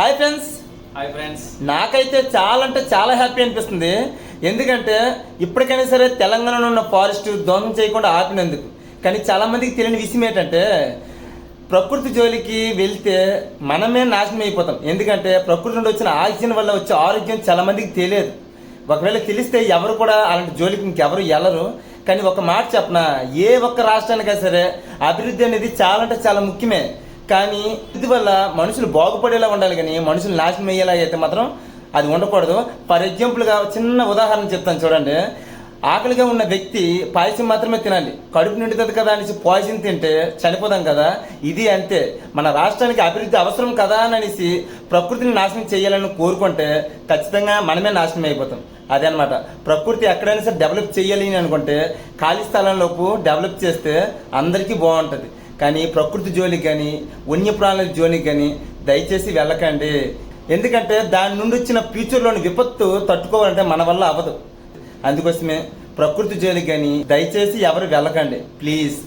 Hi friends. నాకైతే చాలా అంటే చాలా హ్యాపీ అనిపిస్తుంది. ఎందుకంటే ఇప్పటికైనా సరే తెలంగాణలో ఉన్న ఫారెస్ట్ ధ్వంసం చేయకుండా ఆపినందుకు. కానీ చాలామందికి తెలియని విషయం ఏంటంటే ప్రకృతి జోలికి వెళ్తే మనమే నాశనం అయిపోతాం. ఎందుకంటే ప్రకృతి నుండి వచ్చిన ఆక్సిజన్ వల్ల వచ్చే ఆరోగ్యం చాలామందికి తెలియదు. ఒకవేళ తెలిస్తే ఎవరు కూడా అలాంటి జోలికి ఇంకెవరు వెళ్ళరు. కానీ ఒక మాట చెప్పనా, ఏ ఒక్క రాష్ట్రానికైనా సరే అభివృద్ధి అనేది చాలా అంటే చాలా ముఖ్యమే. కానీ ఇందువల్ల మనుషులు బాగుపడేలా ఉండాలి, కానీ మనుషులు నాశనం అయ్యేలా అయితే మాత్రం అది ఉండకూడదు. ఫర్ ఎగ్జాంపుల్గా చిన్న ఉదాహరణ చెప్తాను చూడండి. ఆకలిగా ఉన్న వ్యక్తి పాయసం మాత్రమే తినాలి. కడుపు నిండుతుంది కదా అనేసి పాయసం తింటే చనిపోదాం కదా. ఇది అంతే. మన రాష్ట్రానికి అభివృద్ధి అవసరం కదా అని అనేసి ప్రకృతిని నాశనం చేయాలని కోరుకుంటే ఖచ్చితంగా మనమే నాశనం అయిపోతాం. అదే అనమాట. ప్రకృతి ఎక్కడైనా సరే డెవలప్ చేయాలి అని అనుకుంటే ఖాళీ స్థలంలోపు డెవలప్ చేస్తే అందరికీ బాగుంటుంది. కానీ ప్రకృతి జోలికి కానీ వన్యప్రాణుల జోలికి కానీ దయచేసి వెళ్ళకండి. ఎందుకంటే దాని నుండి వచ్చిన ఫ్యూచర్లోని విపత్తు తట్టుకోవాలంటే మన వల్ల అవ్వదు. అందుకోసమే ప్రకృతి జోలికి కానీ దయచేసి ఎవరు వెళ్ళకండి ప్లీజ్.